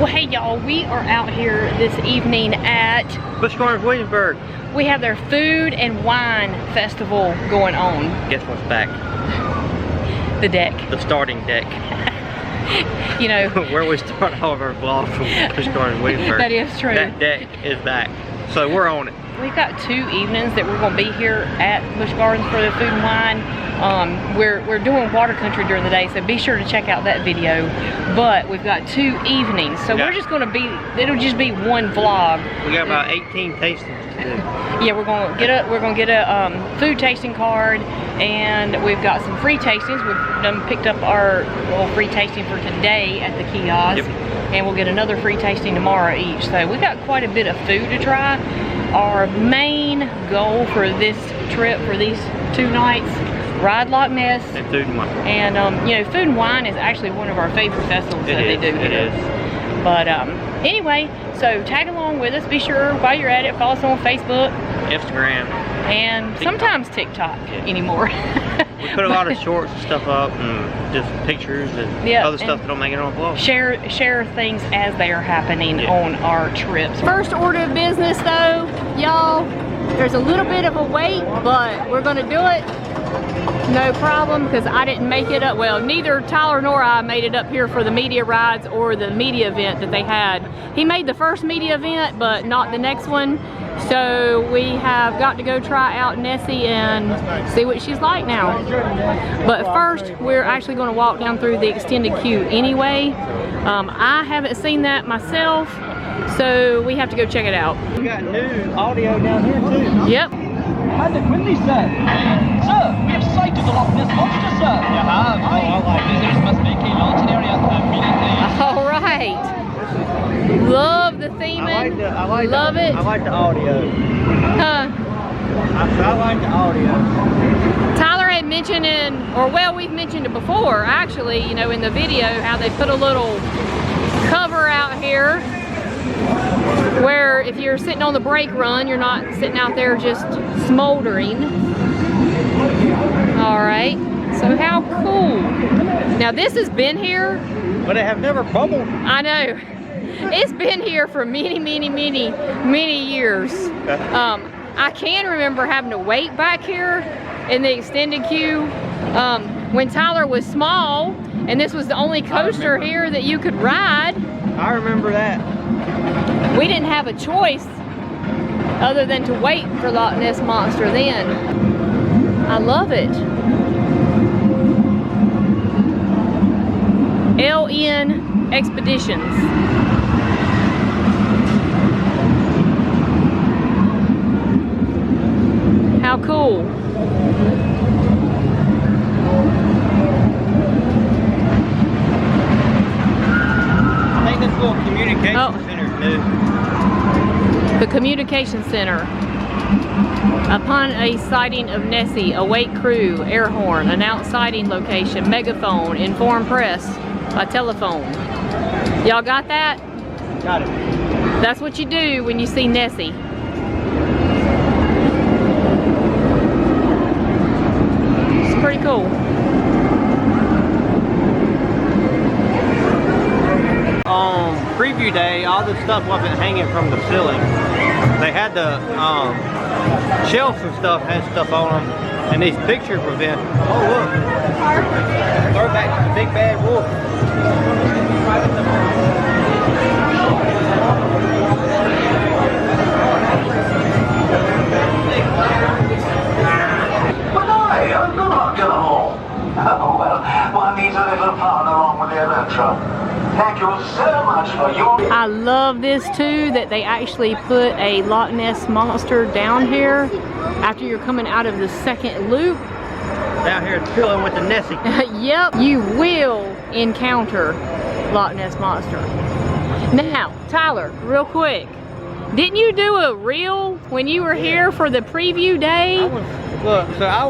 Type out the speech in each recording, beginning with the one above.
Well, hey y'all, we are out here this evening at Busch Gardens Williamsburg. We have their food and wine festival going on. Guess what's back? The deck. The starting deck. You know. Where we start all of our vlogs from Busch Gardens Williamsburg. That is true. That deck is back. So we're on it. We've got 2 evenings that we're going to be here at Busch Gardens for the food and wine. We're doing water country during the day, so be sure to check out that video. But we've got 2 evenings, so we're just going to be, it'll just be one vlog. We got about 18 tastings to do. Yeah, we're going to get a food tasting card, and we've got some free tastings. We've done picked up our little free tasting for today at the kiosk. Yep. And we'll get another free tasting tomorrow each. So we got quite a bit of food to try. Our main goal for this trip, for these 2 nights, ride Lochness. And food and wine. And you know, food and wine is actually one of our favorite festivals that they do. It is. But anyway, so tag along with us. Be sure while you're at it, follow us on Facebook, Instagram, and TikTok. Sometimes TikTok anymore. We put a lot of shorts and stuff up, and just pictures and other stuff that don't make it on vlog. Share things as they are happening on our trips. First order of business though, y'all, there's a little bit of a wait, but we're gonna do it. No problem, because I didn't make it up. Well, neither Tyler nor I made it up here for the media rides or the media event that they had. He made the first media event, but not the next one. So we have got to go try out Nessie and see what she's like now. But first, we're actually going to walk down through the extended queue anyway. I haven't seen that myself, so we have to go check it out. We got new audio down here too. Yep. And the Quinley said, "Sir, we have sighted the Lochness Monster, sir." You have? Oh, I like visitors must vacate launching area immediately. All right. Love the theming. Love it. I like the audio. Huh. I like the audio. Tyler had mentioned we've mentioned it before, actually, you know, in the video, how they put a little cover out here where if you're sitting on the brake run, you're not sitting out there just smoldering. All right, so how cool. Now this has been here. But it have never bubbled. I know. It's been here for many years. I can remember having to wait back here in the extended queue when Tyler was small, and this was the only coaster here that you could ride. I remember that. We didn't have a choice other than to wait for Lochness Monster then. I love it. LN Expeditions. How cool. I think this little communication center is new. The communication center. Upon a sighting of Nessie, await crew, air horn, announce sighting location, megaphone, inform press by telephone. Y'all got that? Got it. That's what you do when you see Nessie. It's pretty cool. On preview day, all this stuff wasn't hanging from the ceiling. They had the shelves and stuff had stuff on them, and these pictures were in. Oh look! Throwback to the Big Bad Wolf. But I am not going home. Oh well, one needs a little fun along with the adventure. Thank you so much for your... I love this too, that they actually put a Lochness Monster down here after you're coming out of the second loop. Down here chilling with the Nessie. Yep, you will encounter Lochness Monster. Now, Tyler, real quick, didn't you do a reel when you were here for the preview day? I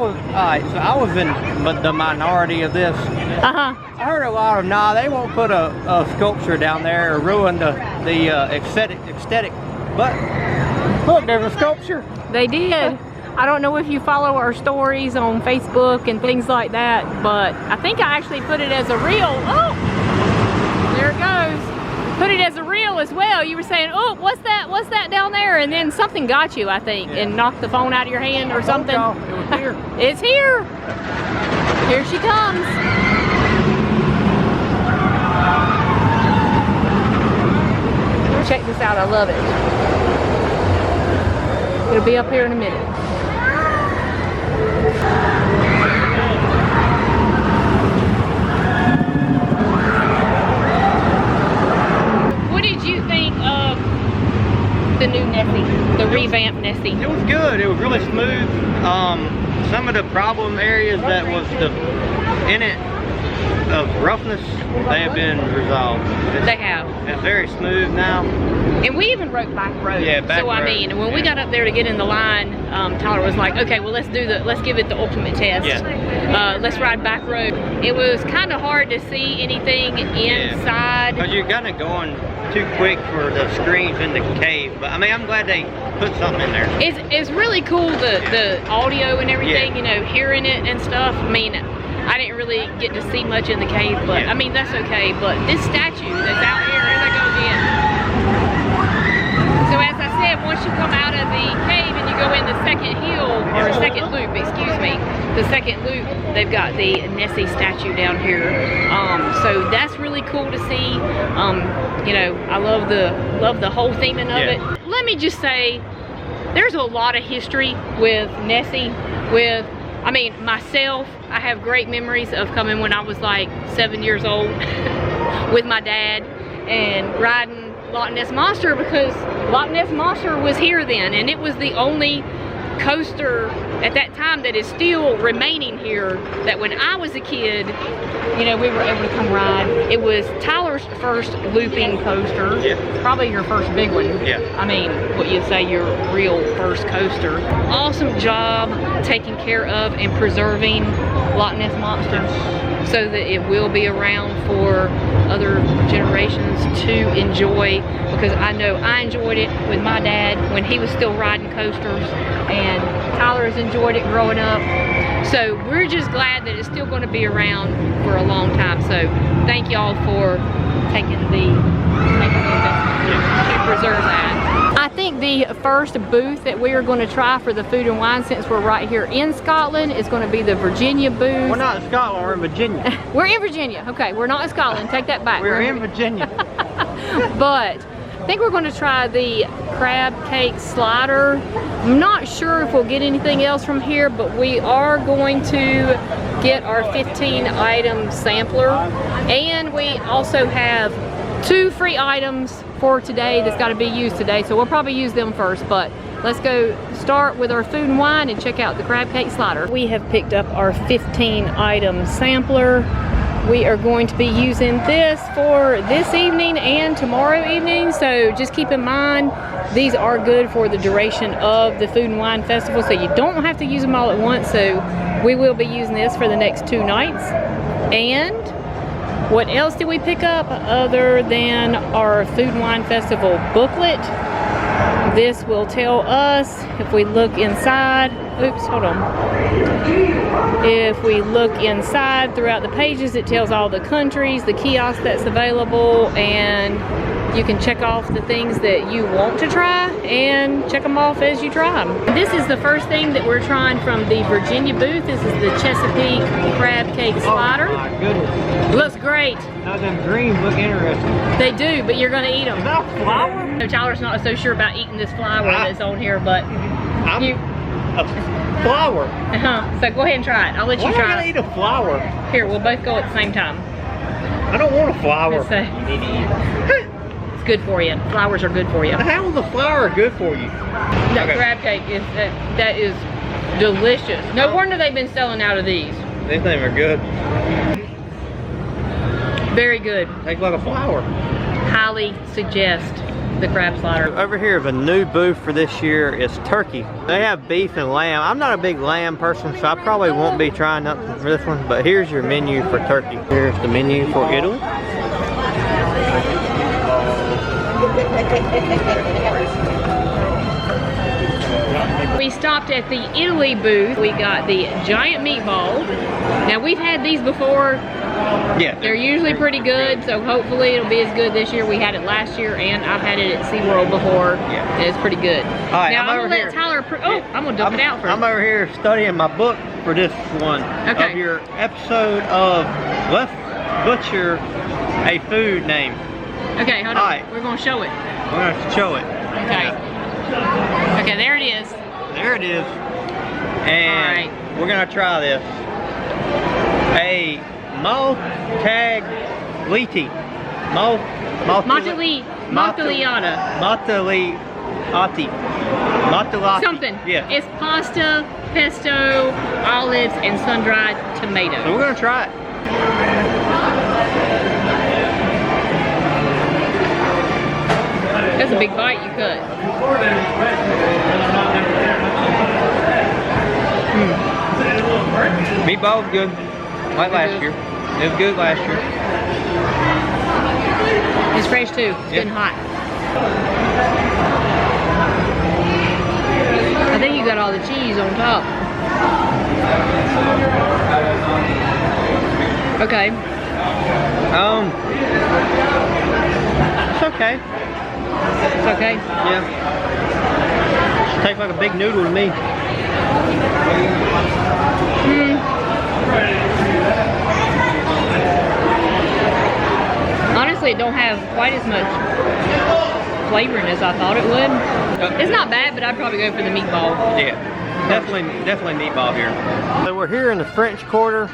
was in the minority of this. I heard a lot of, they won't put a sculpture down there or ruin the aesthetic. But look, there's a sculpture. They did. I don't know if you follow our stories on Facebook and things like that, but I think I actually put it as a reel. Oh, there it goes. put it as a reel as well. You were saying, oh, what's that down there? And then something got you, I think, and knocked the phone out of your hand or something. It was here. It's here. Here she comes. Check this out, I love it. It'll be up here in a minute. What did you think of the new Nessie, the revamped Nessie? It was good. It was really smooth. Some of the problem areas that was in it of roughness, they have been resolved. They have. It's very smooth now. And we even wrote back road. Yeah, back so road. I mean, when we got up there to get in the line, Tyler was like, okay, well let's give it the ultimate test. Yeah. Let's ride back road. It was kind of hard to see anything inside. Because you're kind of going too quick for the screens in the cave. But I mean, I'm glad they put something in there. It's really cool, the audio and everything, you know, hearing it and stuff. I mean, I didn't really get to see much in the cave, but I mean, that's okay. But this statue that's out here, here they go again. So as I said, once you come out of the cave and you go in the second hill, or second loop, excuse me, the second loop, they've got the Nessie statue down here. So that's really cool to see. You know, I love the whole theming of it. Let me just say, there's a lot of history with Nessie, I mean, myself, I have great memories of coming when I was like 7 years old with my dad and riding Lochness Monster, because Lochness Monster was here then, and it was the only coaster at that time that is still remaining here, that when I was a kid, you know, we were able to come ride. It was Tyler's first looping coaster. Probably your first big one. I mean, what you'd say your real first coaster. Awesome job taking care of and preserving Lochness Monster so that it will be around for other generations to enjoy, because I know I enjoyed it with my dad when he was still riding coasters, and Tyler has enjoyed it growing up. So we're just glad that it's still going to be around for a long time. So thank y'all for taking the investment to preserve that. I think the first booth that we are going to try for the food and wine, since we're right here in Scotland, is going to be the Virginia booth. We're not in Scotland, we're in Virginia. We're in Virginia. Okay, we're not in Scotland. Take that back. We're in Virginia. But I think we're going to try the crab cake slider. I'm not sure if we'll get anything else from here, but we are going to get our 15 item sampler. And we also have 2 free items for today that's got to be used today, so we'll probably use them first. But let's go start with our food and wine and check out the crab cake slider. We have picked up our 15 item sampler. We are going to be using this for this evening and tomorrow evening, so just keep in mind these are good for the duration of the Food and Wine Festival, so you don't have to use them all at once. So we will be using this for the next 2 nights. And what else did we pick up other than our Food and Wine Festival booklet? This will tell us, if we look inside, oops, hold on. If we look inside throughout the pages, it tells all the countries, the kiosk that's available, and you can check off the things that you want to try and check them off as you try them. This is the first thing that we're trying from the Virginia booth. This is the Chesapeake crab cake slider. Oh my goodness. Looks great. Now them greens look interesting. They do, but you're gonna eat them. Is that flour? No, Tyler's not so sure about eating this flour that's on here, but Flour. So go ahead and try it. I'll let you Why try am I gonna eat a flour? Here, we'll both go at the same time. I don't want a flour. It's good for you. Flowers are good for you. How is the flour good for you? That crab cake is that is delicious. No wonder they've been selling out of these. These things are good. Very good. Tastes like a flour. Highly suggest the crab slider. Over here, the new booth for this year is turkey. They have beef and lamb. I'm not a big lamb person, so I probably won't be trying nothing for this one, but here's your menu for turkey. Here's the menu for Italy. We stopped at the Italy booth. We got the giant meatball. Now we've had these before. Yeah. They're usually pretty good, so hopefully it'll be as good this year. We had it last year, and I've had it at SeaWorld before. Yeah. And it's pretty good. All right, now I'm gonna let here. Tyler. I'm gonna dump it out first. I'm over here studying my book for this one. Okay. Of your episode of Let's Butcher a Food Name. Okay, hold on. All right. We're gonna show it. We're gonna show it. Okay. Okay, there it is. There it is. And we're gonna try this. A Motagliati. Motagliati. Something. Yeah. It's pasta, pesto, olives, and sun-dried tomatoes. So we're gonna try it. That's a big bite you cut. Meatball's good. Like last year. It was good last year. It's fresh too. It's good and hot. I think you got all the cheese on top. Okay. It's okay. It's okay? Yeah. It tastes like a big noodle to me. Honestly, it don't have quite as much flavoring as I thought it would. It's not bad, but I'd probably go for the meatball. Yeah, definitely meatball here. So we're here in the French Quarter.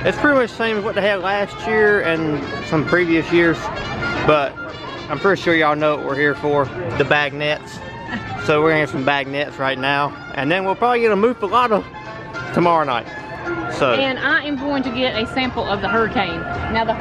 It's pretty much the same as what they had last year and some previous years, but I'm pretty sure y'all know what we're here for, the bag nets. So we're gonna have some bag nets right now, and then we'll probably get a muffalata tomorrow night. So. And I am going to get a sample of the Hurricane. Now the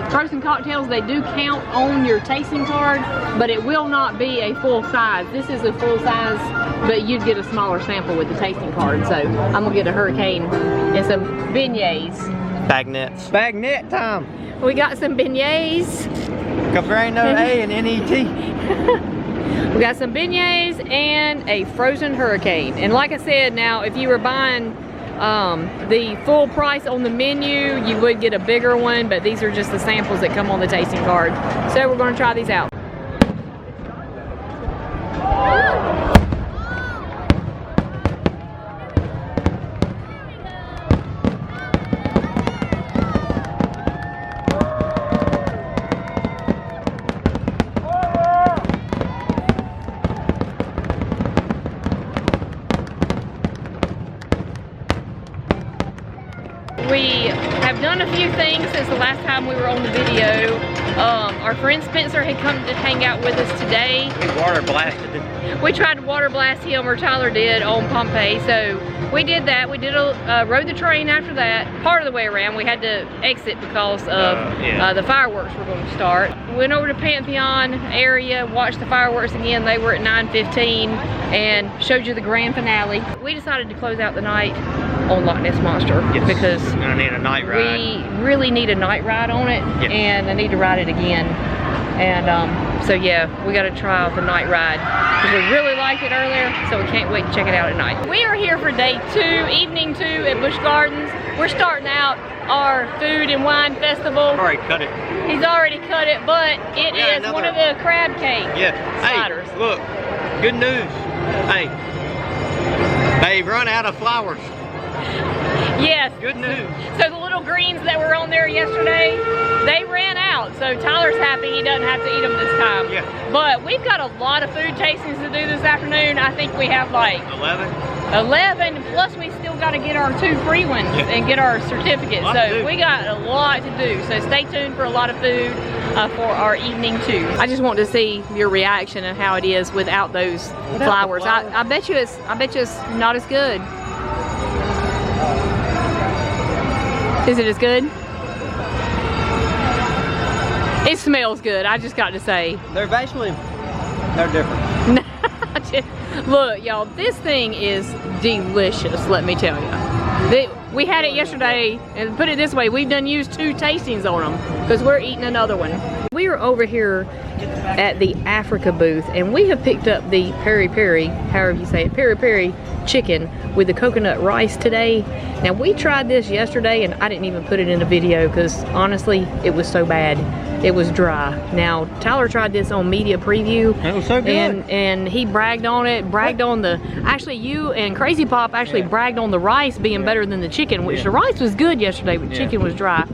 frozen cocktails, they do count on your tasting card, but it will not be a full size. This is a full size, but you'd get a smaller sample with the tasting card. So I'm gonna get a Hurricane and some beignets. Bag nets. Bag net time. We got some beignets. Cause there ain't no A in N-E-T. We got some beignets and a frozen Hurricane. And like I said, now if you were buying the full price on the menu, you would get a bigger one, but these are just the samples that come on the tasting card. So we're going to try these out. We have done a few things since the last time we were on the video. Our friend Spencer had come to hang out with us today. We water blasted it. We tried to water blast him, or Tyler did, on Pompeii. So we did that. We did rode the train after that. Part of the way around, we had to exit because of the fireworks were going to start. Went over to Pantheon area, watched the fireworks again. They were at 9:15, and showed you the grand finale. We decided to close out the night on Lochness Monster because I need a night ride. We really need a night ride on it, and I need to ride it again. And so yeah, we got to try out the night ride because we really liked it earlier, so we can't wait to check it out at night. We are here for day 2, evening 2 at Busch Gardens. We're starting out our food and wine festival. Already cut it. He's already cut it, but it is one of the crab cake sliders. Hey, look, good news. Hey, they've run out of flowers. Yes. Good news. So the little greens that were on there yesterday, they ran out. So Tyler's happy he doesn't have to eat them this time. Yeah. But we've got a lot of food tastings to do this afternoon. I think we have like 11, plus we still got to get our 2 free ones and get our certificates. So we got a lot to do. So stay tuned for a lot of food for our evening 2. I just want to see your reaction and how it is without those flowers. I bet you it's not as good. Is it as good? It smells good, I just got to say. They're different. Look, y'all, this thing is delicious, let me tell you. We had it yesterday, and put it this way, we've done used 2 tastings on them because we're eating another one. We are over here at the Africa booth, and we have picked up the peri-peri, however you say it, peri-peri chicken with the coconut rice today. Now we tried this yesterday, and I didn't even put it in a video because honestly, it was so bad. It was dry. Now Tyler tried this on media preview. It was so good. And he bragged on it, bragged on the, actually you and Crazy Pop actually bragged on the rice being better than the chicken, which the rice was good yesterday, but chicken was dry.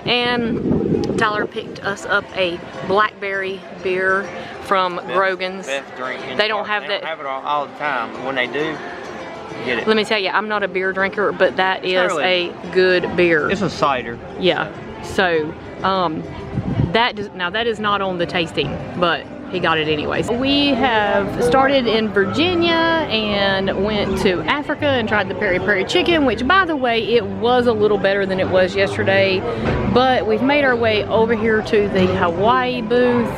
And Tyler picked us up a blackberry beer from Grogan's. Best drink in They don't the park. have They that. don't have it all the time, but when they do, get it. Let me tell you, I'm not a beer drinker, but that is really. a good beer. It's a cider. Yeah. So, that is not on the tasting, but he got it anyways. We have started in Virginia and went to Africa and tried the peri-peri chicken, which by the way, it was a little better than it was yesterday. But we've made our way over here to the Hawaii booth,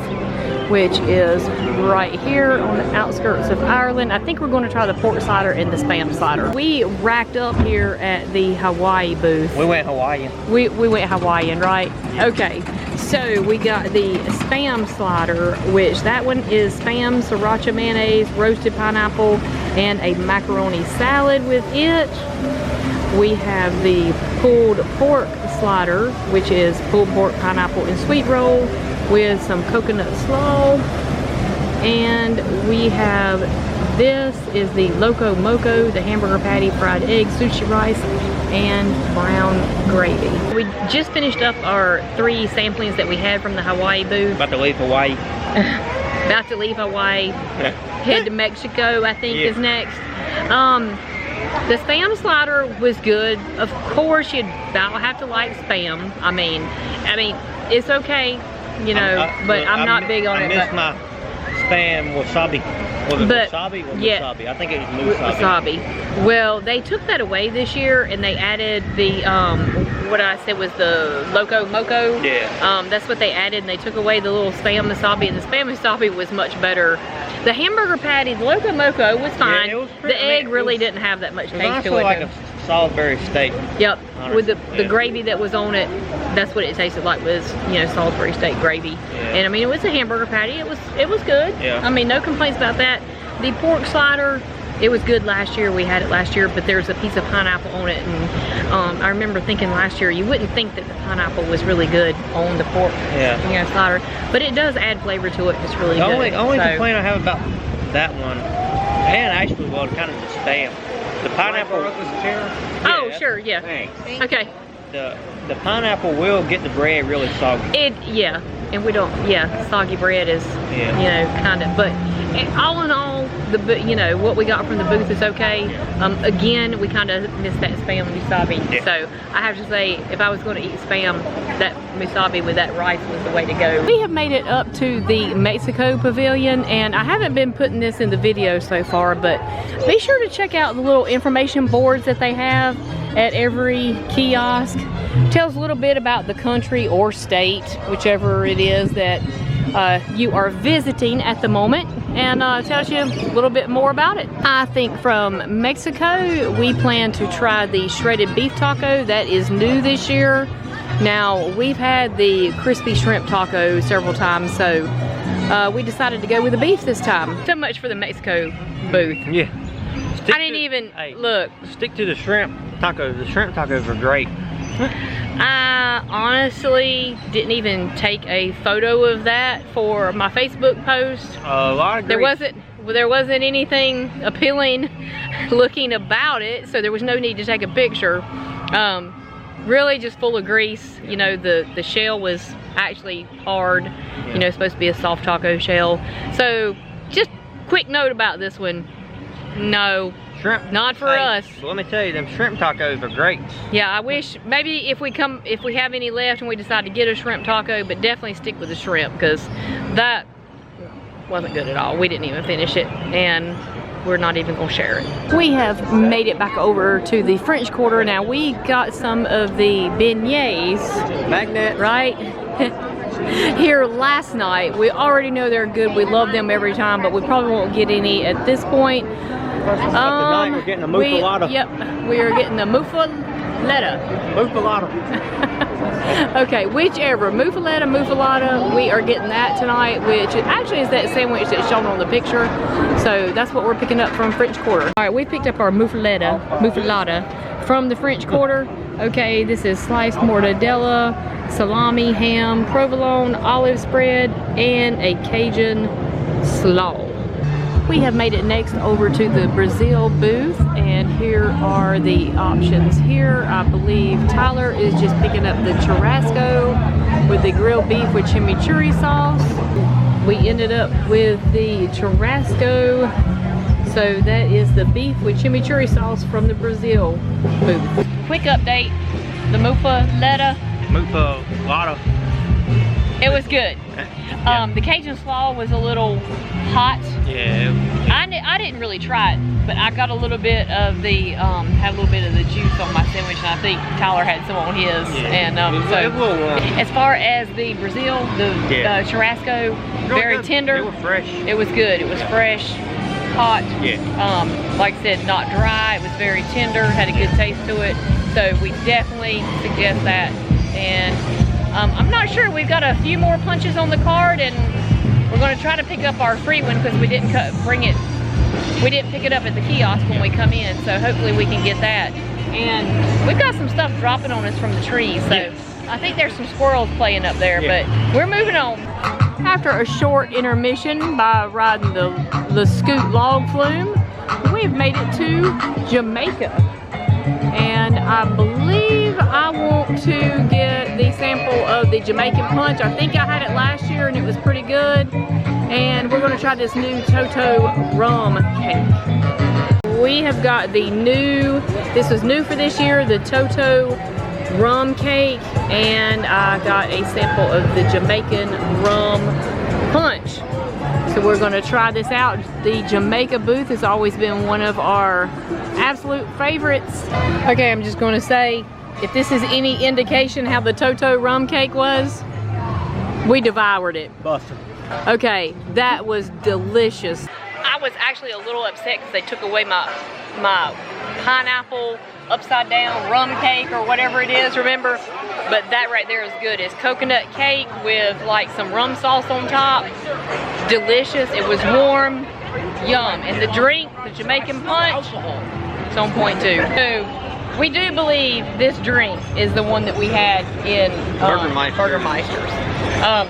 which is right here on the outskirts of Ireland. I think we're going to try the pork slider and the spam slider. We racked up here at the Hawaii booth. We went Hawaiian. We went Hawaiian, right? Okay, so we got the spam slider, which that one is spam, sriracha mayonnaise, roasted pineapple, and a macaroni salad with it. We have the pulled pork slider, which is pulled pork, pineapple, and sweet roll with some coconut slaw. And we have, this is the Loco Moco, the hamburger patty, fried egg, sushi rice, and brown gravy. We just finished up our 3 samplings that we had from the Hawaii booth. About to leave Hawaii. About to leave Hawaii, head to Mexico, I think is next. The spam slider was good. Of course, you'd about have to like spam. I mean, it's okay, you know, but I'm not big on it. I missed my spam wasabi. Was it wasabi or wasabi? I think it was wasabi. Well, they took that away this year, and they added the what I said was the Loco Moco. Yeah. That's what they added, and they took away the little spam wasabi, and the spam wasabi was much better. The hamburger patty, the Loco Moco was fine. Yeah, it was pretty, the egg really didn't have that much taste to it. Like a Salisbury steak. Yep, honestly. with the gravy that was on it, that's what it tasted like, was, you know, Salisbury steak gravy. Yeah. And I mean, it was a hamburger patty. It was good. Yeah. I mean, no complaints about that. The pork slider, it was good last year. We had it last year, but there's a piece of pineapple on it, and I remember thinking last year you wouldn't think that the pineapple was really good on the pork, you know, slider, but it does add flavor to it. It's really good. The only complaint I have about that one, and actually, well, kind of the spam, the pineapple. Oh, sure, yeah. Thanks. Okay. The pineapple will get the bread really soggy. Yeah, and we don't, soggy bread is, you know, kind of, but all in all, you know, what we got from the booth is okay. Again, we kind of missed that spam musabi. So I have to say, if I was going to eat spam, that musabi with that rice was the way to go. We have made it up to the Mexico Pavilion, and I haven't been putting this in the video so far, but be sure to check out the little information boards that they have at every kiosk. Tells a little bit about the country or state, whichever it is that you are visiting at the moment, and tells you a little bit more about it. I think from Mexico, we plan to try the shredded beef taco. That is new this year. Now, we've had the crispy shrimp taco several times, so we decided to go with the beef this time. So much for the Mexico booth. Yeah. I didn't even look. Stick to the shrimp tacos. The shrimp tacos are great. I honestly didn't even take a photo of that for my Facebook post. A lot of grease. There wasn't anything appealing looking about it, so there was no need to take a picture. Really just full of grease. You know, the shell was actually hard. You know, it's supposed to be a soft taco shell. So just quick note about this one. No, shrimp, not for us. Let me tell you, them shrimp tacos are great. Yeah, I wish maybe if we have any left and we decide to get a shrimp taco, but definitely stick with the shrimp, because that wasn't good at all. We didn't even finish it, and we're not even gonna share it. We have made it back over to the French Quarter. Now we got some of the beignets. Magnet. Right? here last night. We already know they're good. We love them every time, but we probably won't get any at this point. Tonight we're getting a muffalata. Yep, we are getting the muffalata. Muffalata. Okay, whichever, muffalata, we are getting that tonight, which actually is that sandwich that's shown on the picture. So that's what we're picking up from French Quarter. All right, we picked up our muffalata from the French Quarter. Okay, this is sliced mortadella, salami, ham, provolone, olive spread, and a Cajun slaw. We have made it next over to the Brazil booth, and here are the options. Here, I believe Tyler is just picking up the churrasco with the grilled beef with chimichurri sauce. We ended up with the churrasco, so that is the beef with chimichurri sauce from the Brazil booth. Quick update, the muffalata. It was good. The Cajun slaw was a little hot. Yeah. I didn't really try it, but I got a little bit of the had a little bit of the juice on my sandwich, and I think Tyler had some on his. Yeah. And as far as the Brazil, the churrasco, very tender. It was fresh. It was good. It was fresh, hot. Yeah. Like I said, not dry. It was very tender. Had a good taste to it. So we definitely suggest that. And I'm not sure. We've got a few more punches on the card, and we're going to try to pick up our free one because we didn't we didn't pick it up at the kiosk when we come in. So hopefully we can get that. And we've got some stuff dropping on us from the trees. So I think there's some squirrels playing up there, but we're moving on. After a short intermission by riding the scoot log flume, we've made it to Jamaica. And I believe I want to get the sample of the Jamaican punch. I think I had it last year and it was pretty good. And we're going to try this new Toto rum cake. We have got the new, this was new for this year, the Toto rum cake. And I got a sample of the Jamaican rum punch. So we're going to try this out. The Jamaica booth has always been one of our absolute favorites. Okay, I'm just going to say, if this is any indication how the Toto rum cake was, we devoured it. Busted. Okay, that was delicious. I was actually a little upset because they took away my pineapple upside down rum cake or whatever it is, remember? But that right there is good. It's coconut cake with like some rum sauce on top. Delicious. It was warm. Yum. And the drink, the Jamaican punch, it's on point too. So we do believe this drink is the one that we had in Burgermeister's.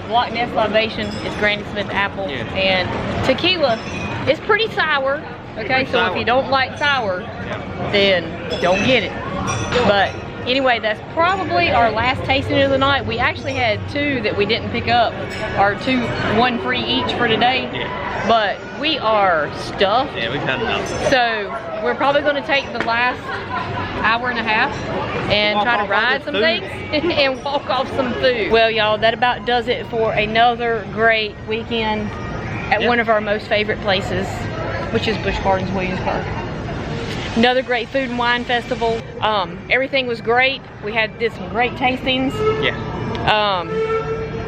Lochness Libation is Granny Smith apple, and tequila is pretty sour. Okay, so if you don't like sour, then don't get it. But anyway, that's probably our last tasting of the night. We actually had two that we didn't pick up, or one free each for today. But we are stuffed. Yeah, we've had enough. So we're probably going to take the last hour and a half and try to ride some things and walk off some food. Well, y'all, that about does it for another great weekend at one of our most favorite places, which is Busch Gardens Williamsburg. Another great food and wine festival. Everything was great. We did some great tastings. Yeah.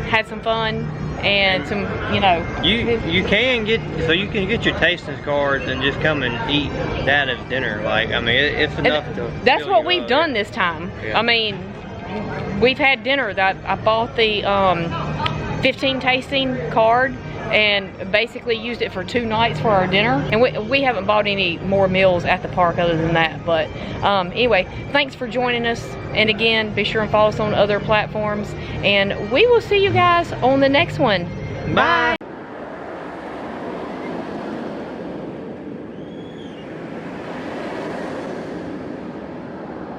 Had some fun and some, you know. You can get your tasting cards and just come and eat that as dinner. Like, I mean, it's enough to. That's what we've done this time. Yeah. I mean, we've had dinner. I bought the 15 tasting card and basically used it for 2 nights for our dinner. And we haven't bought any more meals at the park other than that. But anyway, thanks for joining us. And again, be sure and follow us on other platforms. And we will see you guys on the next one. Bye.